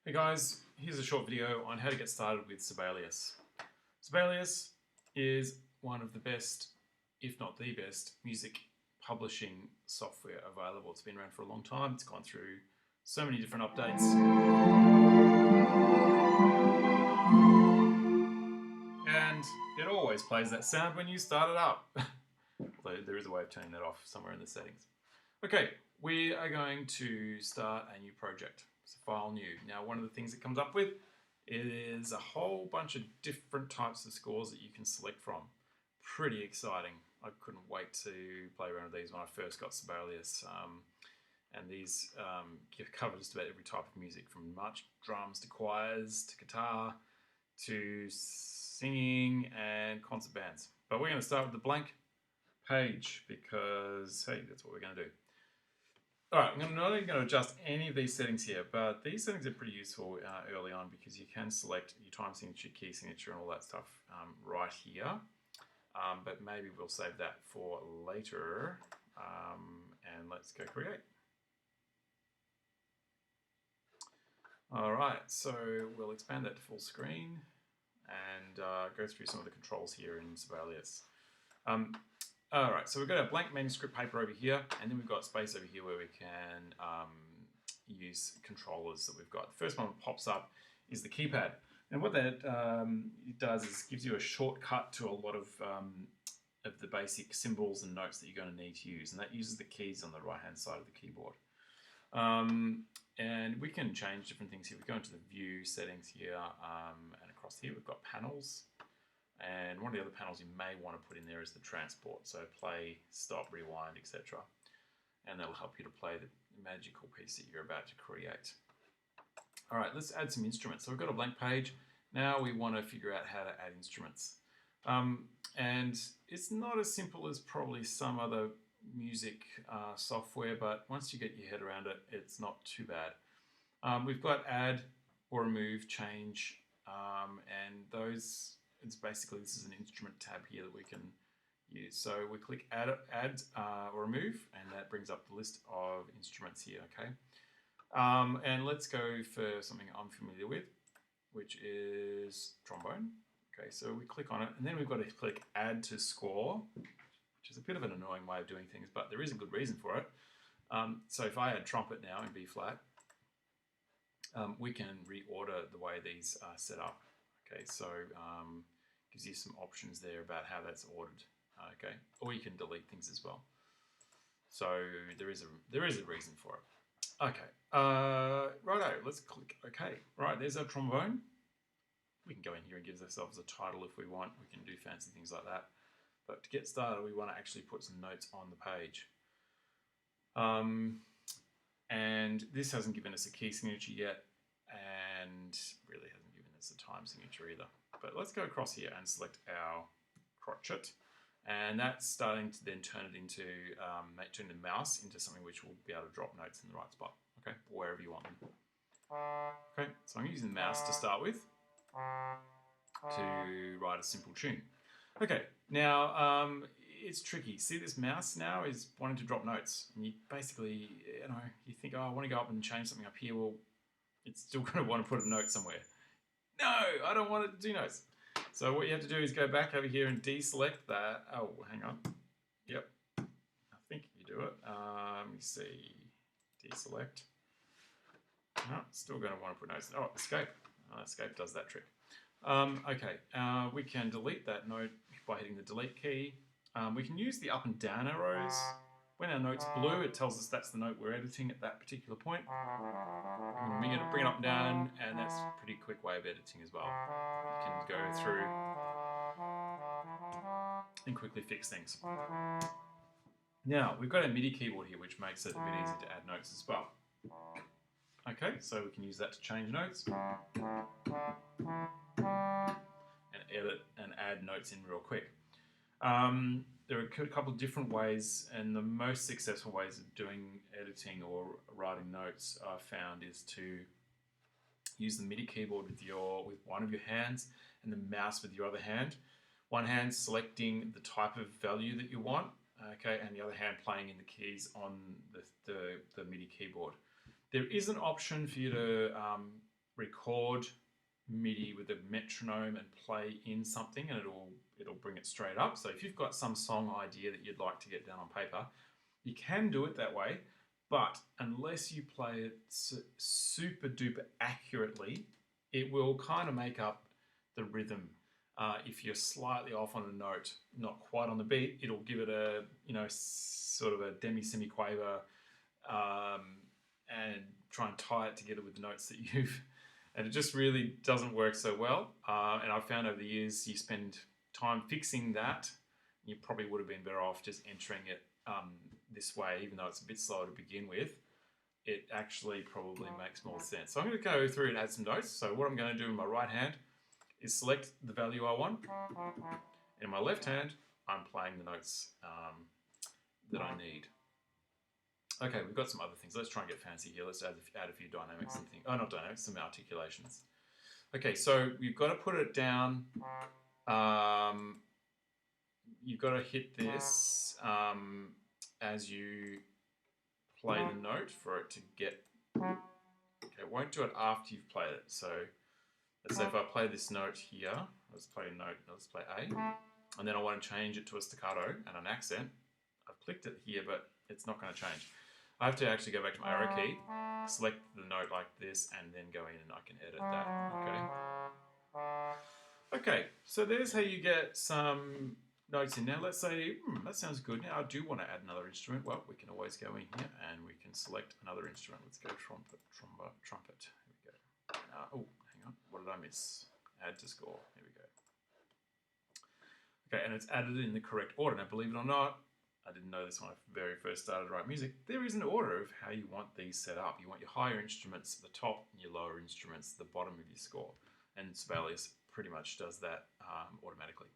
Hey guys, here's a short video on how to get started with Sibelius. Sibelius is one of the best, if not the best, music publishing software available. It's been around for a long time. It's gone through so many different updates. And it always plays that sound when you start it up. Although there is a way of turning that off somewhere in the settings. Okay, we are going to start a new project. It's a file new. Now, one of the things it comes up with is a whole bunch of different types of scores that you can select from. Pretty exciting. I couldn't wait to play around with these when I first got Sibelius. And these cover just about every type of music, from march drums to choirs to guitar to singing and concert bands. But we're going to start with the blank page because, hey, that's what we're going to do. Alright, I'm not even going to adjust any of these settings here, but these settings are pretty useful early on because you can select your time signature, key signature, and all that stuff right here. But maybe we'll save that for later. And let's go create. Alright, so we'll expand that to full screen and go through some of the controls here in Sibelius. Alright, so we've got our blank manuscript paper over here, and then we've got space over here where we can use controllers that we've got. The first one that pops up is the keypad. And what that does is gives you a shortcut to a lot of the basic symbols and notes that you're going to need to use, and that uses the keys on the right-hand side of the keyboard. And we can change different things here. We go into the view settings here, and across here we've got panels. And one of the other panels you may want to put in there is the transport, so play, stop, rewind, etc. And that'll help you to play the magical piece that you're about to create. All right, let's add some instruments. So we've got a blank page. Now we want to figure out how to add instruments. And it's not as simple as probably some other music software, but once you get your head around it, it's not too bad. We've got add or remove, change, and those. It's basically, this is an instrument tab here that we can use. So we click add or remove, and that brings up the list of instruments here, okay? And let's go for something I'm familiar with, which is trombone. Okay, so we click on it, and then we've got to click add to score, which is a bit of an annoying way of doing things, but there is a good reason for it. So if I add trumpet now in B flat, we can reorder the way these are set up. Okay, so gives you some options there about how that's ordered. Okay, or you can delete things as well. So there is a reason for it. Okay, righto. Let's click OK. Right, there's our trombone. We can go in here and give ourselves a title if we want. We can do fancy things like that. But to get started, we want to actually put some notes on the page. And this hasn't given us a key signature yet, and really hasn't given us a time signature either. But let's go across here and select our crotchet, and that's starting to then turn it into, turn the mouse into something which will be able to drop notes in the right spot, okay, wherever you want them. Okay, so I'm using the mouse to start with to write a simple tune. Okay, now it's tricky. See, this mouse now is wanting to drop notes, and you basically, you think, oh, I want to go up and change something up here. Well, it's still going to want to put a note somewhere. No, I don't want it to do notes. So what you have to do is go back over here and deselect that. Oh, hang on. Yep, I think you do it. Let me see. Deselect. No, still going to want to put notes. Oh, escape. Escape does that trick. Okay, we can delete that note by hitting the delete key. We can use the up and down arrows. When our note's blue, it tells us that's the note we're editing at that particular point. Bring it up and down, and that's a pretty quick way of editing as well. You can go through and quickly fix things. Now, we've got a MIDI keyboard here, which makes it a bit easy to add notes as well. Okay, so we can use that to change notes and edit and add notes in real quick. There are a couple of different ways, and the most successful ways of doing editing or writing notes I've found is to use the MIDI keyboard with one of your hands and the mouse with your other hand. One hand selecting the type of value that you want, okay, and the other hand playing in the keys on the MIDI keyboard. There is an option for you to record MIDI with a metronome and play in something, and it'll bring it straight up. So if you've got some song idea that you'd like to get down on paper, you can do it that way, but unless you play it super duper accurately, it will kind of make up the rhythm. If you're slightly off on a note, not quite on the beat, it'll give it a, sort of a demi-semi-quaver, and try and tie it together with the notes that you've, and it just really doesn't work so well. And I've found over the years, you spend time fixing that, you probably would have been better off just entering it this way, even though it's a bit slower to begin with. It actually probably makes more sense. So I'm going to go through and add some notes. So what I'm going to do in my right hand is select the value I want. In my left hand, I'm playing the notes that I need. Okay, we've got some other things. Let's try and get fancy here. Let's add a few dynamics and things. Oh, not dynamics, some articulations. Okay, so you've got to put it down. You've got to hit this as you play the note for it to get. Okay, it won't do it after you've played it. So let's say if I play this note here, let's play a note, let's play A, and then I want to change it to a staccato and an accent. I've clicked it here, but it's not going to change. I have to actually go back to my arrow key, select the note like this, and then go in and I can edit that. Okay, so there's how you get some notes in. Now let's say, that sounds good. Now I do want to add another instrument. Well, we can always go in here and we can select another instrument. Let's go trumpet. Here we go. Oh, hang on. What did I miss? Add to score. Here we go. Okay, and it's added in the correct order. Now, believe it or not, I didn't know this when I very first started to write music. There is an order of how you want these set up. You want your higher instruments at the top and your lower instruments at the bottom of your score. And Sibelius pretty much does that automatically.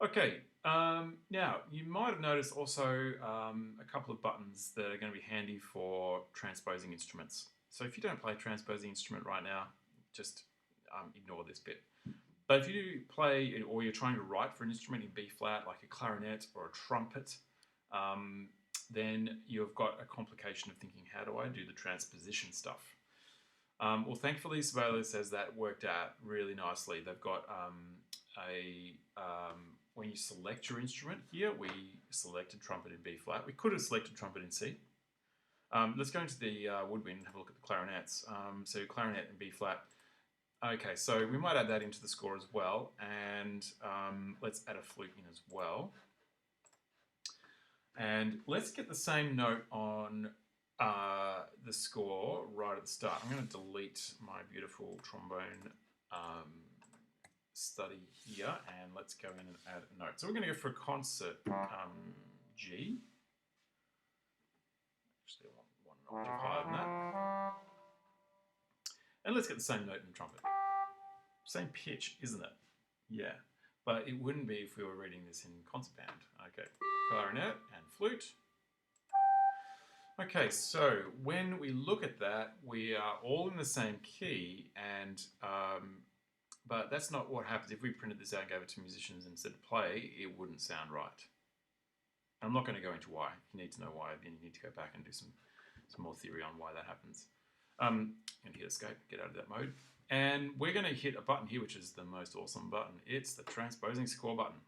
Okay, now you might have noticed also a couple of buttons that are going to be handy for transposing instruments. So if you don't play a transposing instrument right now, just ignore this bit. But if you do play, or you're trying to write for an instrument in B flat, like a clarinet or a trumpet, then you've got a complication of thinking, how do I do the transposition stuff? Well, thankfully, Sibelius has that worked out really nicely. They've got when you select your instrument here, we selected trumpet in B flat. We could have selected trumpet in C. Let's go into the woodwind and have a look at the clarinets. So clarinet in B flat. Okay, so we might add that into the score as well, and let's add a flute in as well. And let's get the same note on the score right at the start. I'm going to delete my beautiful trombone study here, and let's go in and add a note. So we're going to go for a concert G. Actually, I want an octave higher than that. And let's get the same note in the trumpet. Same pitch, isn't it? Yeah, but it wouldn't be if we were reading this in concert band. Okay, clarinet and flute. Okay, so when we look at that, we are all in the same key, and but that's not what happens. If we printed this out and gave it to musicians and said play, it wouldn't sound right. I'm not going to go into why. If you need to know why, then you need to go back and do some more theory on why that happens. And hit escape, get out of that mode. And we're going to hit a button here, which is the most awesome button. It's the transposing score button.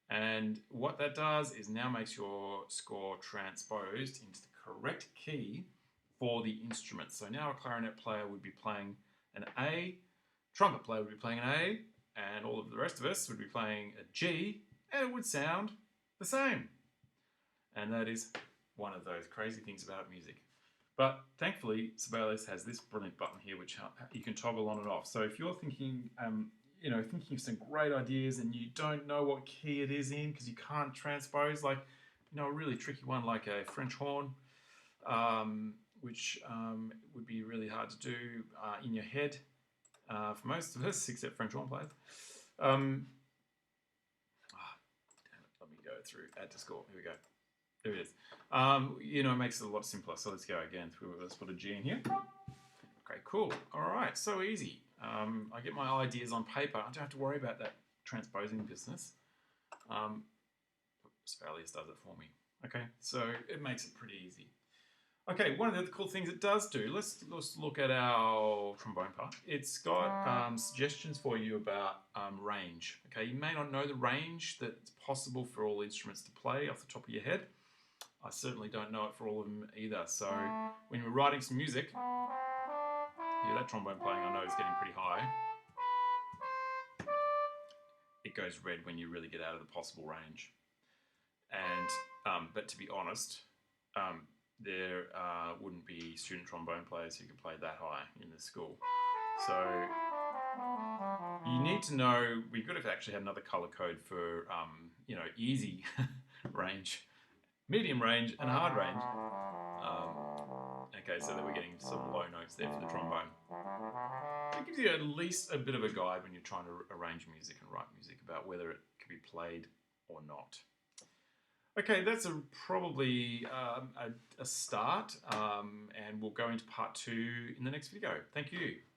And what that does is now makes your score transposed into the correct key for the instrument. So now a clarinet player would be playing an A, trumpet player would be playing an A, and all of the rest of us would be playing a G, and it would sound the same. And that is one of those crazy things about music. But thankfully, Sibelius has this brilliant button here, which you can toggle on and off. So if you're thinking, thinking of some great ideas and you don't know what key it is in because you can't transpose, like, a really tricky one like a French horn, which would be really hard to do in your head for most of us, except French horn players. Damn it, let me go through add to score. Here we go. There it is. It makes it a lot simpler. So let's go again through. Let's put a G in here. Okay, cool. All right, so easy. I get my ideas on paper. I don't have to worry about that transposing business. Sibelius does it for me. Okay, so it makes it pretty easy. Okay, one of the other cool things it does do, let's look at our trombone part. It's got suggestions for you about range. Okay, you may not know the range that's possible for all instruments to play off the top of your head. I certainly don't know it for all of them either. So when you're writing some music, yeah, that trombone playing I know is getting pretty high. It goes red when you really get out of the possible range. And but to be honest, there wouldn't be student trombone players who could play that high in the school. So you need to know, we've got to actually have another color code for, easy range, medium range, and hard range. Okay, so that we're getting some low notes there for the trombone. It gives you at least a bit of a guide when you're trying to arrange music and write music about whether it can be played or not. Okay, that's probably a start, and we'll go into part 2 in the next video. Thank you.